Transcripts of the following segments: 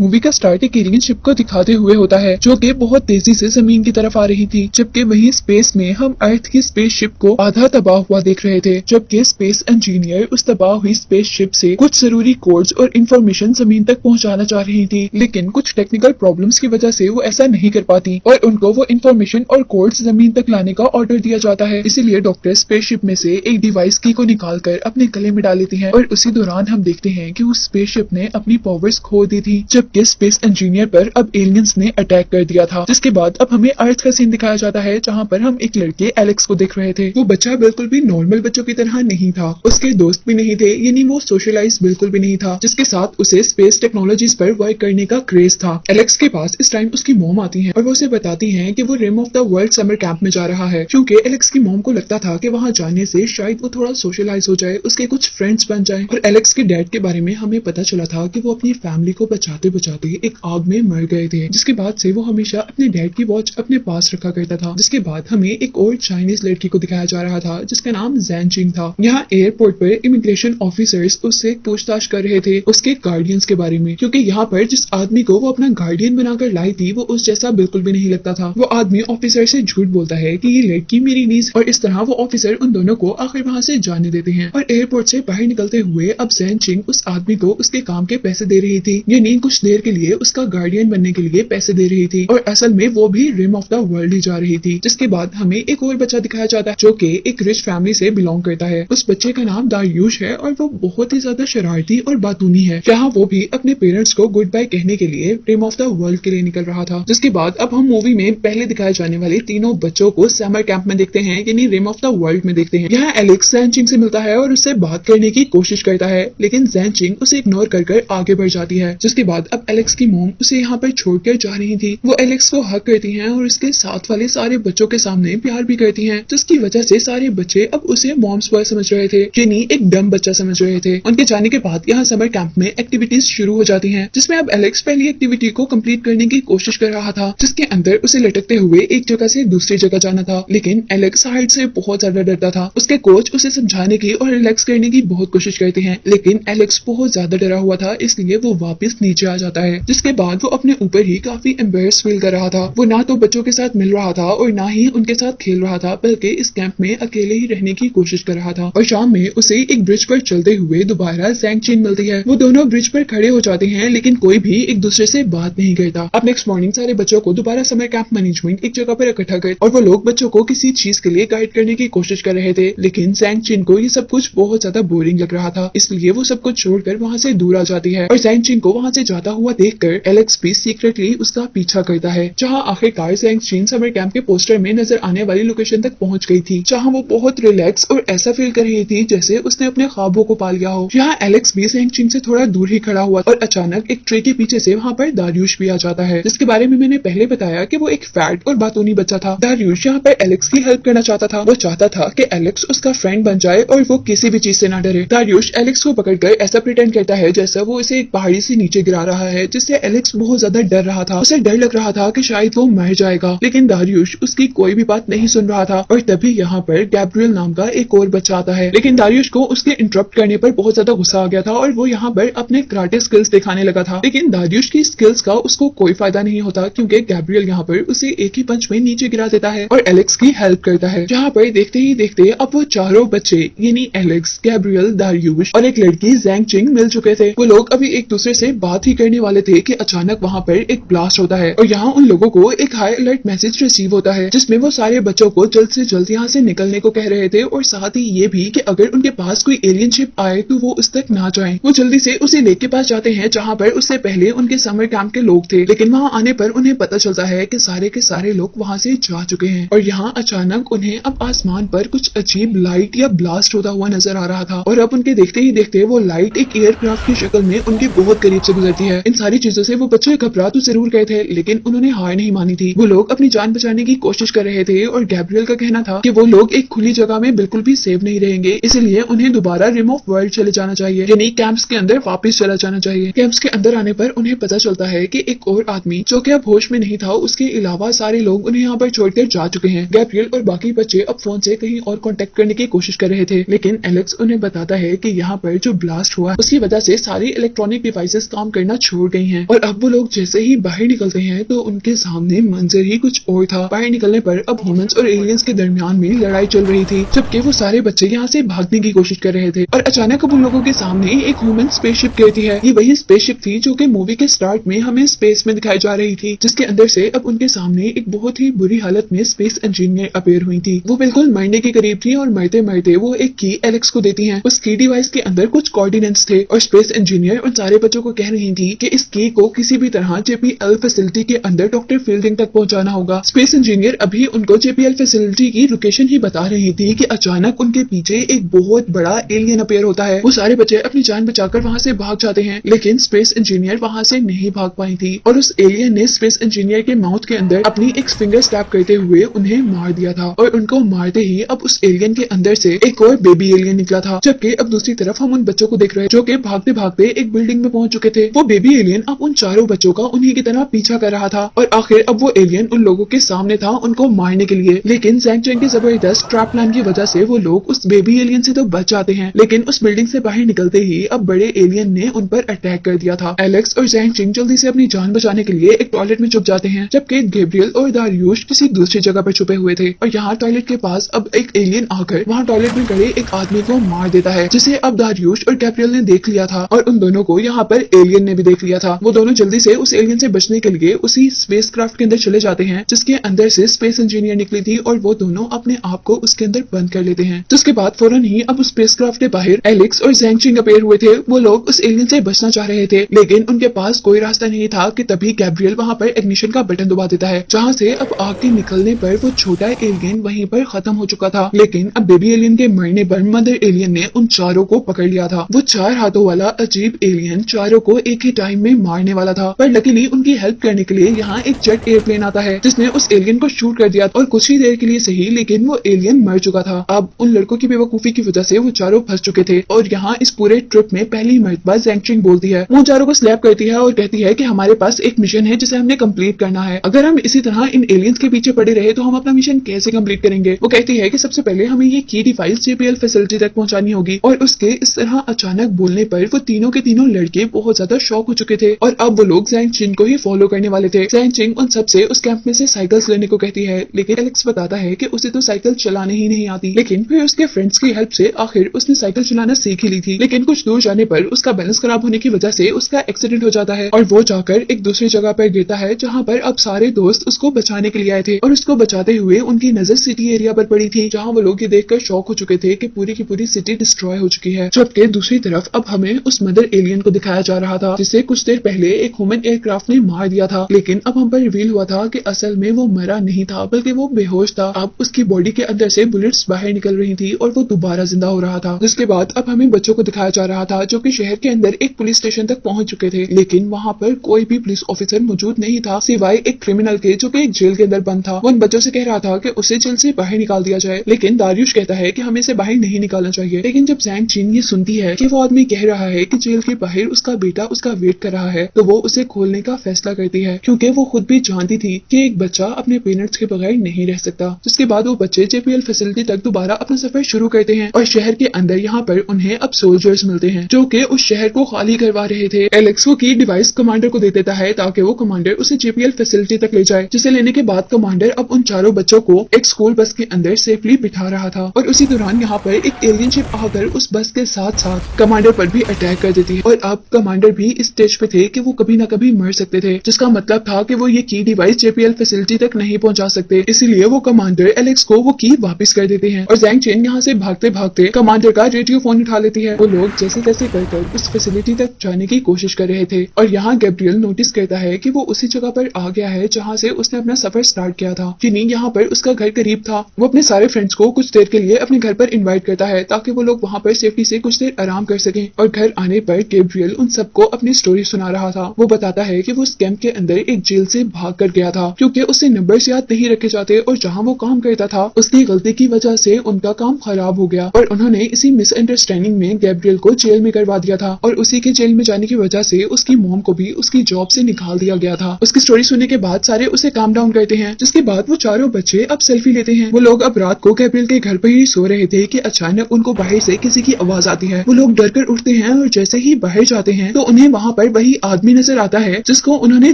Movie का start एक alien ship को दिखाते हुए होता है जो कि बहुत तेजी से जमीन की तरफ आ रही थी, जबकि वहीं स्पेस में हम अर्थ की स्पेस शिप को आधा तबाह हुआ देख रहे थे। जबकि स्पेस इंजीनियर उस तबाह हुई स्पेस शिप से कुछ जरूरी कोड्स और इंफॉर्मेशन जमीन तक पहुंचाना चाह रही थी, लेकिन कुछ टेक्निकल प्रॉब्लम्स की वजह से वो ऐसा नहीं कर पाती और उनको वो इंफॉर्मेशन और कोड्स जमीन तक लाने का ऑर्डर दिया जाता है। इसीलिए डॉक्टर स्पेस शिप में से एक डिवाइस की को निकालकर अपने गले में डाल लेती है और उसी दौरान हम देखते हैं कि उस स्पेस शिप ने अपनी पावर्स खो दी थी, जबकि स्पेस इंजीनियर पर अब एलियंस ने अटैक कर दिया था। जिसके बाद अब हमें अर्थ का सीन दिखाया जाता है जहाँ पर हम एक लड़के एलेक्स को देख रहे थे। वो बच्चा बिल्कुल भी नॉर्मल बच्चों की तरह नहीं था, उसके दोस्त भी नहीं थे, यानी वो सोशलाइज बिल्कुल भी नहीं था, जिसके साथ उसे स्पेस टेक्नोलॉजीज पर वर्क करने का क्रेज था। एलेक्स के पास इस टाइम उसकी मॉम आती है और वो उसे बताती है कि वो Rim of the World summer camp में जा रहा है, क्योंकि एलेक्स की मॉम को लगता था कि वहां जाने से शायद वो थोड़ा सोशलाइज हो जाए, उसके कुछ फ्रेंड्स बन जाए। और एलेक्स के डैड के बारे में हमें पता चला था कि वो अपनी फैमिली को बचाते बचाते एक आग में मर गए थे, जिसके बाद से वो हमेशा अपने डैड की वॉच अपने पास रखा करता था। जिसके बाद हमें एक और चाइनीज लड़की को दिखाया जा रहा था जिसका नाम जैन चिंग था। यहाँ एयरपोर्ट पर इमिग्रेशन ऑफिसर्स उससे पूछताछ कर रहे थे उसके गार्डियंस के बारे में, क्योंकि यहाँ पर जिस आदमी को वो अपना गार्डियन बनाकर लाई थी वो उस जैसा बिल्कुल भी नहीं लगता था। वो आदमी ऑफिसर से झूठ बोलता है कि ये लड़की मेरी नीज, और इस तरह वो ऑफिसर उन दोनों को आखिर वहां से जाने देते हैं। और एयरपोर्ट से बाहर निकलते हुए अब जैन चिंग उस आदमी को उसके काम के पैसे दे रही थी, यानी कुछ देर के लिए उसका गार्डियन बनने के लिए पैसे दे रही थी, और असल में वो भी रिम ऑफ द वर्ल्ड ही जा रही थी। जिसके बाद हमें एक और बच्चा दिखाया जाता है जो कि एक रिच फैमिली से बिलोंग करता है। उस बच्चे का नाम दारियुश है और वो बहुत ही ज्यादा शरारती और बातूनी है। यहाँ वो भी अपने पेरेंट्स को गुड बाय कहने के लिए रिम ऑफ द वर्ल्ड के लिए निकल रहा था। जिसके बाद अब हम मूवी में पहले दिखाए जाने वाले तीनों बच्चों को समर कैंप में देखते हैं, यानी रिम ऑफ द वर्ल्ड में देखते हैं। यहाँ एलेक्स जैन चिंग से मिलता है और उससे बात करने की कोशिश करता है, लेकिन जैन चिंग उसे इग्नोर कर आगे बढ़ जाती है। जिसके बाद अब एलेक्स की मोम उसे यहाँ पर छोड़कर जा रही थी। वो एलेक्स को हक करती हैं और उसके साथ वाले सारे बच्चों के सामने प्यार भी करती हैं, जिसकी वजह से सारे बच्चे अब उसे मॉम्स बॉय समझ रहे थे, यानी एक डम बच्चा समझ रहे थे। उनके जाने के बाद यहाँ समर कैंप में एक्टिविटीज शुरू हो जाती हैं, जिसमें अब एलेक्स पहली एक्टिविटी को कंप्लीट करने की कोशिश कर रहा था, जिसके अंदर उसे लटकते हुए एक जगह से दूसरी जगह जाना था। लेकिन एलेक्स हाइट से बहुत ज्यादा डरता था। उसके कोच उसे समझाने की और रिलैक्स करने की बहुत कोशिश करते हैं, लेकिन एलेक्स बहुत ज्यादा डरा हुआ था, इसलिए वो वापस नीचे आ जाता है। जिसके बाद वो अपने ऊपर ही काफी एम्बेरस फील कर रहा था। वो ना तो बच्चों के साथ मिल रहा था और ना ही उनके साथ खेल रहा था, बल्कि इस कैंप में अकेले ही रहने की कोशिश कर रहा था। और शाम में उसे एक ब्रिज पर चलते हुए दोबारा जैंग चिन मिलती है। वो दोनों ब्रिज पर खड़े हो जाते हैं, लेकिन कोई भी एक दूसरे से बात नहीं करता। अब नेक्स्ट मॉर्निंग सारे बच्चों को दोबारा समर कैंप मैनेजमेंट एक जगह पर इकट्ठा कर और वो लोग बच्चों को किसी चीज के लिए गाइड करने की कोशिश कर रहे थे, लेकिन जैंग चिन को ये सब कुछ बहुत ज्यादा बोरिंग लग रहा था, इसलिए वो सब कुछ छोड़कर वहाँ से दूर आ जाती है। और जैंग चिन को वहाँ से जाता हुआ देखकर एलेक्स भी सीक्रेटली उसका पीछा करता है। जहाँ आखिरकार जैंग चिन समर कैंप के पोस्टर में नजर आने वाली लोकेशन तक पहुंच गई थी, जहाँ वो बहुत रिलैक्स और ऐसा फील कर रही थी जैसे उसने अपने ख्वाबों को पा लिया हो। यहाँ एलेक्स भी जैंग चिन से थोड़ा दूर ही खड़ा हुआ और अचानक एक ट्री के पीछे से वहाँ पर दारियुश भी आ जाता है, जिसके बारे में मैंने पहले बताया कि वो एक फैट और बातूनी बच्चा था। दारियुश यहाँ पर एलेक्स की हेल्प करना चाहता था। वो चाहता था कि एलेक्स उसका फ्रेंड बन जाए और वो किसी भी चीज से ना डरे। दारियुश एलेक्स को पकड़कर ऐसा प्रिटेंड करता है जैसा वो इसे एक पहाड़ी से नीचे गिरा रहा है, जिससे एलेक्स बहुत ज्यादा डर रहा था। उसे डर लग रहा था कि शायद वो मर जाएगा, लेकिन दारियुश उसकी कोई भी बात नहीं सुन रहा था। और तभी यहाँ पर गैब्रियल नाम का एक और बच्चा आता है, लेकिन दारियुश को उसके इंटरप्ट करने पर बहुत ज्यादा गुस्सा आ गया था और वो यहाँ पर अपने कराटे स्किल्स दिखाने लगा था। लेकिन दारियुश की स्किल्स का उसको कोई फायदा नहीं होता, क्योंकि गैब्रियल यहाँ पर उसे एक ही पंच में नीचे गिरा देता है और एलेक्स की हेल्प करता है। जहाँ पर देखते ही देखते अब वो चारों बच्चे यानी एलेक्स, गैब्रियल, दारियुश और एक लड़की जैंग चिंग मिल चुके थे। वो लोग अभी एक दूसरे से बात ही करने वाले थे कि अचानक वहाँ पर एक ब्लास्ट होता है और यहाँ उन लोगों को एक हाई अलर्ट मैसेज रिसीव होता है, जिसमें वो सारे बच्चों को जल्द से जल्द यहाँ से निकलने को कह रहे थे और साथ ही ये भी कि अगर उनके पास कोई एलियन शिप आए तो वो उस तक ना जाएं। वो जल्दी से उसे लेक के पास जाते हैं जहाँ पर उससे पहले उनके समर कैंप के लोग थे, लेकिन वहाँ आने पर उन्हें पता चलता है कि सारे के सारे लोग वहाँ से जा चुके हैं। और यहाँ अचानक उन्हें अब आसमान पर कुछ अजीब लाइट या ब्लास्ट होता हुआ नजर आ रहा था और अब उनके देखते ही देखते वो लाइट एक एयरक्राफ्ट की शक्ल में उनके बहुत करीब से गुजरती है। इन सारी चीजों से वो बच्चे घबरा तो जरूर गए थे, लेकिन उन्होंने हार नहीं मानी थी। वो लोग अपनी जान बचाने की कोशिश कर रहे थे और गैब्रियल का कहना था कि वो लोग एक खुली जगह में बिल्कुल भी सेफ नहीं रहेंगे, इसलिए उन्हें दोबारा रिम ऑफ वर्ल्ड चले जाना चाहिए, यानी कैंप्स के अंदर वापस चला जाना चाहिए। कैंप्स के अंदर आने पर उन्हें पता चलता है कि एक और आदमी जो कि अब होश में नहीं था, उसके अलावा सारे लोग उन्हें यहाँ पर छोड़कर जा चुके हैं। गैब्रियल और बाकी बच्चे अब फोन से कहीं और कांटेक्ट करने की कोशिश कर रहे थे, लेकिन एलेक्स उन्हें बताता है कि यहाँ पर जो ब्लास्ट हुआ उसकी वजह से सारी इलेक्ट्रॉनिक डिवाइसेस काम करना छोड़ गई हैं। और अब वो लोग जैसे ही बाहर निकलते हैं तो उनके सामने मंजर ही कुछ और था। बाहर निकलने पर अब ह्यूमंस और एलियंस के दरमियान में लड़ाई चल रही थी, जबकि वो सारे बच्चे यहाँ से भागने की कोशिश कर रहे थे। और अचानक अब उन लोगों के सामने एक ह्यूमन स्पेसशिप गिरती है। ये वही स्पेसशिप थी जो कि मूवी के स्टार्ट में हमें स्पेस में दिखाई जा रही थी, जिसके अंदर से अब उनके सामने एक बहुत ही बुरी हालत में स्पेस इंजीनियर अपीयर हुई थी। वो बिल्कुल मरने के करीब थी और मरते मरते वो एक की एलेक्स को देती हैं। उस की डिवाइस के अंदर कुछ कोऑर्डिनेट्स थे और स्पेस इंजीनियर उन सारे बच्चों को कह रही थी कि इस की को किसी भी तरह जेपीएल फैसिलिटी के अंदर डॉक्टर फील्डिंग तक पहुंचाना होगा। स्पेस इंजीनियर अभी उनको जेपीएल फैसिलिटी की लोकेशन ही बता रही थी कि अचानक उनके पीछे एक बहुत बड़ा एलियन अपीयर होता है। वो सारे बच्चे अपनी जान बचाकर वहां से भाग जाते हैं, लेकिन स्पेस इंजीनियर वहां से नहीं भाग पाई थी और उस एलियन ने स्पेस इंजीनियर के माउथ के अंदर अपनी एक फिंगर स्टैब करते हुए उन्हें मार दिया था। और उनको मारते ही अब उस एलियन के अंदर से एक और बेबी एलियन निकला था। जबकि अब दूसरी तरफ हम उन बच्चों को देख रहे हैं जो कि भागते भागते एक बिल्डिंग में पहुंच चुके थे। वो बेबी एलियन अब उन चारों बच्चों का उन्हीं की तरह पीछा कर रहा था और आखिर अब वो एलियन उन लोगों के सामने था उनको मारने के लिए। लेकिन ज़ैंग चेंग के जबरदस्त ट्रैप प्लान की वजह से वो लोग उस बेबी एलियन से तो बच जाते हैं, लेकिन उस बिल्डिंग से बाहर निकलते ही अब बड़े एलियन ने उन पर अटैक कर दिया था। एलेक्स और ज़ैंग चेंग जल्दी से अपनी जान बचाने के लिए एक टॉयलेट में छुप जाते हैं, जबकि गैब्रियल और दारियुश किसी दूसरी जगह पर छुपे हुए थे। और यहाँ टॉयलेट के पास अब एक एलियन आकर वहाँ टॉयलेट में खड़े एक आदमी को मार देता है, जिसे अब दारियुश और गैब्रियल ने देख लिया था और उन दोनों को यहाँ पर एलियन ने भी देख लिया था। वो दोनों जल्दी से उस एलियन से बचने के लिए उसी स्पेसक्राफ्ट के अंदर चले जाते हैं जिसके अंदर से स्पेस इंजीनियर निकली थी और वो दोनों अपने आप को उसके अंदर बंद कर लेते हैं। जिसके बाद फौरन ही अब उस स्पेसक्राफ्ट के बाहर एलेक्स और ज़ैंग चेंग अपीयर हुए थे। वो लोग उस एलियन से बचना चाह रहे थे, लेकिन उनके पास कोई रास्ता नहीं था कि तभी गैब्रियल वहाँ पर इग्निशन का बटन दबा देता है, जहाँ से अब आग के निकलने पर वो छोटा एलियन वहीं पर खत्म हो चुका था। लेकिन अब बेबी एलियन के मरने पर मदर एलियन ने उन चारों को पकड़ लिया था। वो 4 हाथों वाला अजीब एलियन चारों को एक ही टाइम में मारने वाला था, पर लकीली उनकी हेल्प करने के लिए यहाँ एक जेट एयरप्लेन आता है जिसने उस एलियन को शूट कर दिया और कुछ ही देर के लिए सही, लेकिन वो एलियन मर चुका था। अब उन लड़कों की बेवकूफी की वजह से वो चारों फंस चुके थे और यहाँ इस पूरे ट्रिप में पहली मर्तबा ज़ैंग चेंग बोलती है। वो चारों को स्लैप करती है और कहती है कि हमारे पास एक मिशन है जिसे हमने कंप्लीट करना है। अगर हम इसी तरह इन एलियंस के पीछे पड़े रहे तो हम अपना मिशन कैसे कंप्लीट करेंगे। वो कहती है कि सबसे पहले हमें ये की डिवाइस जेपीएल फैसिलिटी तक पहुंचानी होगी। और उसके इस तरह अचानक बोलने पर वो तीनों के तीनों लड़के बहुत ज्यादा शॉक हो चुके थे और अब वो लोग ज़ैंग चेंग को ही फॉलो करने वाले थे। ज़ैंग चेंग उन सबसे उस कैंप में से साइकिल्स लेने को कहती है, लेकिन एलेक्स बताता है कि उसे तो साइकिल चलाने ही नहीं आती। लेकिन फिर उसके फ्रेंड्स की हेल्प से आखिर उसने साइकिल चलाना सीख ही ली थी। लेकिन कुछ दूर जाने पर उसका बैलेंस खराब होने की वजह से उसका एक्सीडेंट हो जाता है और वो जाकर एक दूसरी जगह पर गिरता है, जहाँ पर अब सारे दोस्त उसको बचाने के लिए आए थे। और उसको बचाते हुए उनकी नजर सिटी एरिया पर पड़ी थी, जहाँ वो लोग ये देखकर शॉक हो चुके थे कि पूरी की पूरी सिटी डिस्ट्रॉय हो चुकी है। जबकि दूसरी तरफ अब हमें उस मदर एलियन को दिखाया जा रहा था जिसे कुछ देर पहले एक ह्यूमन एयरक्राफ्ट ने मार दिया था। लेकिन अब हम पर रिवील हुआ था कि असल में वो मरा नहीं था, बल्कि वो बेहोश था। अब उसकी बॉडी के अंदर से बुलेट्स बाहर निकल रही थी और वो दोबारा जिंदा हो रहा था। जिसके बाद अब हमें बच्चों को दिखाया जा रहा था जो कि शहर के अंदर एक पुलिस स्टेशन तक पहुंच चुके थे, लेकिन वहां पर कोई भी पुलिस ऑफिसर मौजूद नहीं था सिवाय एक क्रिमिनल के जो कि एक जेल के अंदर बंद था। वो उन बच्चों से कह रहा था कि उसे जेल से बाहर निकाल दिया जाए, लेकिन दारियुश कहता है कि हमें इसे बाहर नहीं निकालना चाहिए। लेकिन जब ज़ैंग चेंग ये सुनती है कि वो आदमी कह रहा है कि जेल के बाहर उसका बेटा उसका वेट कर रहा है, तो वो उसे खोलने का फैसला करती है, क्योंकि वो खुद भी जानती थी कि एक बच्चा अपने पेरेंट्स के बगैर नहीं रह सकता। जिसके बाद वो बच्चे जेपीएल फैसिलिटी तक दोबारा अपना सफर शुरू करते हैं और शहर के अंदर यहाँ पर उन्हें अब सोल्जर्स मिलते हैं जो कि उस शहर को खाली करवा रहे थे। एलेक्स वो की डिवाइस कमांडर को दे देता है ताकि वो कमांडर उसे जेपीएल फैसिलिटी तक ले जाए, जिसे लेने के बाद कमांडर अब उन चारों बच्चों को एक स्कूल बस के अंदर सेफली बिठा रहा था। और उसी दौरान यहाँ पर एक एलियन शिप आकर उस बस के साथ साथ कमांडर पर भी अटैक कर देती है और अब कमांडर भी इस स्टेज पे थे कि वो कभी ना कभी मर सकते थे, जिसका मतलब था कि वो ये की डिवाइस जेपीएल फैसिलिटी तक नहीं पहुंचा सकते। इसीलिए वो कमांडर एलेक्स को वो की वापस कर देते हैं और ज़ैंग चेंग यहाँ से भागते भागते कमांडर का रेडियो फोन उठा लेती है। वो लोग जैसे तैसे कर उस फैसिलिटी तक जाने की कोशिश कर रहे थे और यहाँ गैब्रियल नोटिस करता है कि वो उसी जगह पर आ गया है जहाँ से उसने अपना सफर स्टार्ट किया था, यानी यहाँ पर उसका घर करीब था। वो अपने सारे फ्रेंड्स को कुछ देर के लिए अपने घर पर इनवाइट करता है ताकि वो लोग वहाँ पर सेफ्टी से कुछ देर आराम कर सकें। और घर आने पर गैब्रियल उन सबको अपनी स्टोरी सुना रहा था। वो बताता है कि वो उस कैंप के अंदर एक जेल से भाग कर गया था क्योंकि उससे नंबर्स याद नहीं रखे जाते और जहाँ वो काम करता था उसकी गलती की वजह से उनका काम खराब हो गया और उन्होंने इसी मिसअंडरस्टैंडिंग में गैब्रियल को जेल में करवा दिया था और उसी के जेल में जाने की वजह से उसकी मॉम को भी उसकी जॉब से निकाल दिया गया था। उसकी स्टोरी सुनने के बाद सारे उसे काम डाउन करते हैं, जिसके बाद वो चारों बच्चे अब सेल्फी लेते हैं। वो लोग अब रात को गैब्रियल के घर पर ही सो रहे थे कि अचानक उनको बाहर से किसी की आवाज आती है। वो लोग डर कर उठते हैं और जैसे ही बाहर जाते हैं तो उन्हें वहाँ वहाँ पर वही आदमी नजर आता है जिसको उन्होंने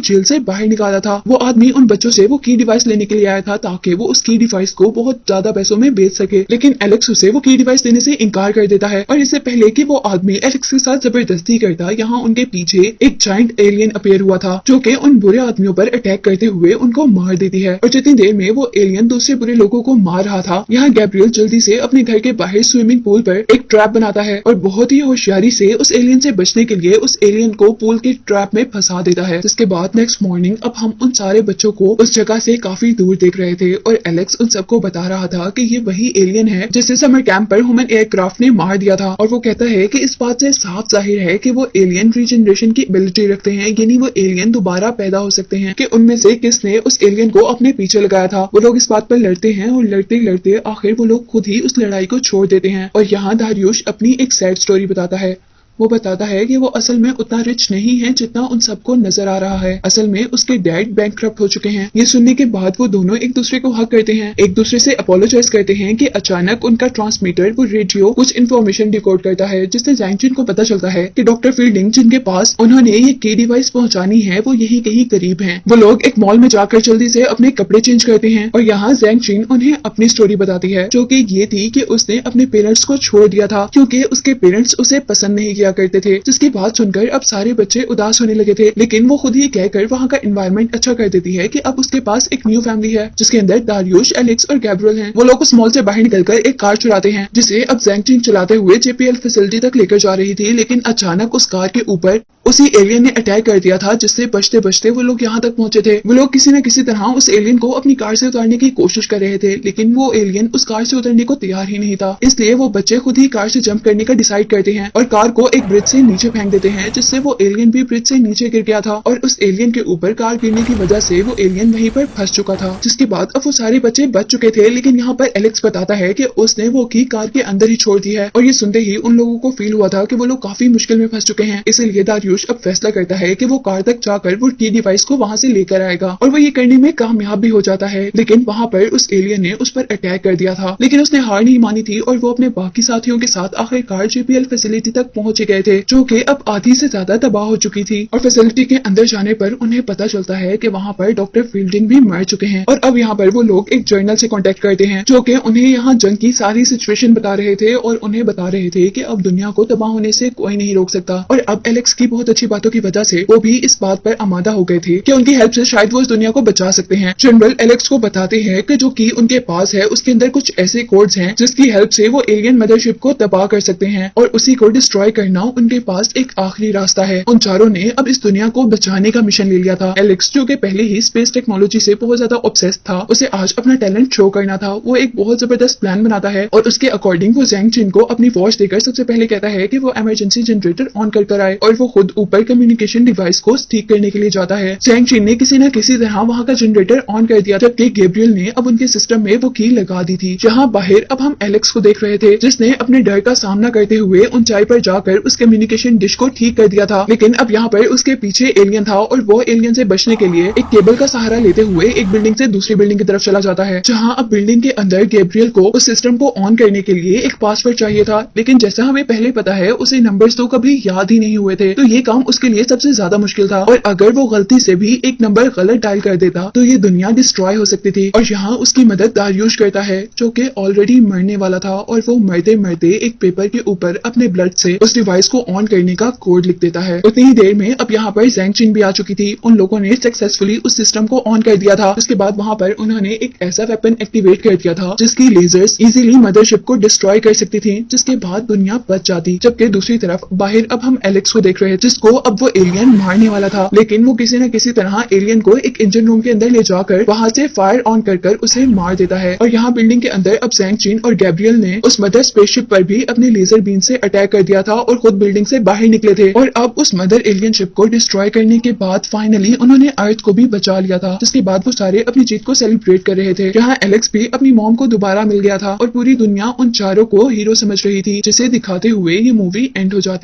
जेल से बाहर निकाला था। वो आदमी उन बच्चों से वो की डिवाइस लेने के लिए आया था ताकि वो उस की डिवाइस को बहुत ज्यादा पैसों में बेच सके, लेकिन एलेक्स उसे वो की डिवाइस देने से इनकार कर देता है। और इससे पहले कि वो आदमी एलेक्स के साथ जबरदस्ती करता, यहाँ उनके पीछे एक जायंट एलियन अपीयर हुआ था जो कि उन बुरे आदमियों पर अटैक करते हुए उनको मार देती है। और जितनी देर में वो एलियन दूसरे बुरे लोगों को मार रहा था, यहाँ गैब्रियल जल्दी से अपने घर के बाहर स्विमिंग पूल पर एक ट्रैप बनाता है और बहुत ही होशियारी से उस एलियन से बचने के लिए उस एलियन को पूल के ट्रैप में फंसा देता है। जिसके बाद नेक्स्ट मॉर्निंग अब हम उन सारे बच्चों को उस जगह से काफी दूर देख रहे थे और एलेक्स उन सबको बता रहा था कि ये वही एलियन है जिसे समर कैंप पर ह्यूमन एयरक्राफ्ट ने मार दिया था। और वो कहता है कि इस बात से साफ जाहिर है कि वो एलियन रीजनरेशन की एबिलिटी रखते हैं, यानी वो एलियन दोबारा पैदा हो सकते हैं कि उनमें से किसने उस एलियन को अपने पीछे लगाया था। वो लोग इस बात पर लड़ते हैं और लड़ते लड़ते आखिर वो लोग खुद ही उस लड़ाई को छोड़ देते हैं। और यहाँ दारियुश अपनी एक सैड स्टोरी बताता है। वो बताता है कि वो असल में उतना रिच नहीं है जितना उन सबको नजर आ रहा है। असल में उसके डैड बैंकक्रप्ट हो चुके हैं। ये सुनने के बाद वो दोनों एक दूसरे को हक करते हैं, एक दूसरे से अपोलोजाइज करते हैं कि अचानक उनका ट्रांसमीटर वो रेडियो कुछ इन्फॉर्मेशन डिकोड करता है जिससे जैंगचिन को पता चलता है कि डॉक्टर फील्डिंग जिनके पास उन्होंने ये की डिवाइस पहुंचानी है वो यही कहीं करीब है। वो लोग एक मॉल में जाकर जल्दी से अपने कपड़े चेंज करते हैं और यहाँ जैंगचिन उन्हें अपनी स्टोरी बताती है जो कि ये थी कि उसने अपने पेरेंट्स को छोड़ दिया था क्योंकि उसके पेरेंट्स उसे पसंद नहीं किया करते थे। जिसकी बात सुनकर अब सारे बच्चे उदास होने लगे थे, लेकिन वो खुद ही कहकर वहाँ का एनवायरनमेंट अच्छा कर देती है कि अब उसके पास एक न्यू फैमिली है जिसके अंदर दारियुश, एलेक्स और गैब्रियल हैं। वो लोग उस मॉल से बाहर निकलकर एक कार चुराते हैं जिसे अब जैंगचिन चलाते हुए जेपीएल फैसिलिटी तक लेकर जा रही थी, लेकिन अचानक उस कार के ऊपर उसी एलियन ने अटैक कर दिया था जिससे बचते बचते वो लोग यहाँ तक पहुंचे थे। वो लोग किसी न किसी तरह उस एलियन को अपनी कार से उतारने की कोशिश कर रहे थे, लेकिन वो एलियन उस कार से उतरने को तैयार ही नहीं था। इसलिए वो बच्चे खुद ही कार से जंप करने का डिसाइड करते हैं और कार को एक ब्रिज से नीचे फेंक देते हैं जिससे वो एलियन भी ब्रिज से नीचे गिर गया था और उस एलियन के ऊपर कार गिरने की वजह से वो एलियन वहीं पर फंस चुका था। जिसके बाद अब वो सारे बच्चे बच चुके थे, लेकिन यहाँ पर एलेक्स बताता है कि उसने वो की कार के अंदर ही छोड़ दी है। और ये सुनते ही उन लोगों को फील हुआ था कि वो लोग काफी मुश्किल में फंस चुके हैं। इसलिए दारियुश अब फैसला करता है कि वो कार तक जाकर वो की डिवाइस को वहां से लेकर आएगा और वो ये करने में कामयाब भी हो जाता है। लेकिन वहां पर उस एलियन ने उस पर अटैक कर दिया था, लेकिन उसने हार नहीं मानी थी और वो अपने बाकी साथियों के साथ आखिरकार जेपीएल फैसिलिटी तक पहुंच गए थे जो कि अब आधी से ज्यादा तबाह हो चुकी थी। और फैसिलिटी के अंदर जाने पर उन्हें पता चलता है कि वहां पर डॉक्टर फील्डिंग भी मर चुके हैं। और अब यहाँ पर वो लोग एक जर्नल से कांटेक्ट करते हैं जो कि उन्हें यहाँ जंग की सारी सिचुएशन बता रहे थे और उन्हें बता रहे थे कि अब दुनिया को तबाह होने से कोई नहीं रोक सकता। और अब एलेक्स की बहुत अच्छी बातों की वजह से वो भी इस बात पर आमादा हो गए थे कि उनकी हेल्प से शायद वो इस दुनिया को बचा सकते हैं। जनरल एलेक्स को बताते हैं कि जो की उनके पास है उसके अंदर कुछ ऐसे कोड्स हैं जिसकी हेल्प से वो एलियन मदरशिप को तबाह कर सकते हैं और उसी को डिस्ट्रॉय करना उनके पास एक आखिरी रास्ता है। उन चारों ने अब इस दुनिया को बचाने का मिशन ले लिया था। एलेक्स जो कि पहले ही स्पेस टेक्नोलॉजी से बहुत ज्यादा ऑब्सेस्ड था, उसे आज अपना टैलेंट शो करना था। वो एक बहुत जबरदस्त प्लान बनाता है और उसके अकॉर्डिंग वो जैंगचिन को अपनी वॉच देकर सबसे पहले कहता है कि वो इमरजेंसी जनरेटर ऑन कर आए और वो खुद ऊपर कम्युनिकेशन डिवाइस को ठीक करने के लिए जाता है। जैंगचिन ने किसी न किसी तरह वहां का जनरेटर ऑन कर दिया, जबकि गैब्रियल ने अब उनके सिस्टम में वो की लगा दी थी। जहां बाहर अब हम एलेक्स को देख रहे थे जिसने अपने डर का सामना करते हुए ऊंचाई पर जाकर उस कम्युनिकेशन डिश को ठीक कर दिया था, लेकिन अब यहाँ पर उसके पीछे एलियन था और वो एलियन से बचने के लिए एक केबल का सहारा लेते हुए एक बिल्डिंग से दूसरी बिल्डिंग की तरफ चला जाता है। जहां अब बिल्डिंग के अंदर गैब्रियल को उस सिस्टम को ऑन करने के लिए एक पासवर्ड चाहिए था, लेकिन जैसा हमें पहले पता है उसे नंबर्स तो कभी याद ही नहीं हुए थे, तो ये काम उसके लिए सबसे ज्यादा मुश्किल था। और अगर वो गलती से भी एक नंबर गलत डायल कर देता तो ये दुनिया डिस्ट्रॉय हो सकती थी। और यहाँ उसकी मदद दारियुश करता है जो कि ऑलरेडी मरने वाला था और वो मरते मरते एक पेपर के ऊपर अपने ब्लड से उस डिवाइस को ऑन करने का कोड लिख देता है। उतनी ही देर में अब यहाँ पर जैंगचिन भी आ चुकी थी। उन लोगों ने सक्सेसफुली उस सिस्टम को ऑन कर दिया था। उसके बाद वहां पर उन्होंने एक ऐसा वेपन एक्टिवेट कर दिया था जिसकी लेजर्स इजीली मदरशिप को डिस्ट्रॉय कर सकती थी, जिसके बाद दुनिया बच जाती। जबकि दूसरी तरफ बाहर अब हम एलेक्स को देख रहे हैं जिसको अब वो एलियन मारने वाला था, लेकिन वो किसी न किसी तरह एलियन को एक इंजन रूम के अंदर ले जाकर वहां से फायर ऑन कर उसे मार देता है। और यहाँ बिल्डिंग के अंदर अब जैंगचिन और गैब्रियल ने उस मदर स्पेसशिप पर भी अपने लेजर बीम से अटैक कर दिया था और खुद बिल्डिंग से बाहर निकले थे। और अब उस मदर एलियन शिप को डिस्ट्रॉय करने के बाद फाइनली उन्होंने अर्थ को भी बचा लिया था, जिसके बाद वो सारे अपनी जीत को सेलिब्रेट कर रहे थे। यहाँ एलेक्स भी अपनी मॉम को दोबारा मिल गया था और पूरी दुनिया उन चारों को हीरो समझ रही थी, जिसे दिखाते हुए ये मूवी एंड हो जाती।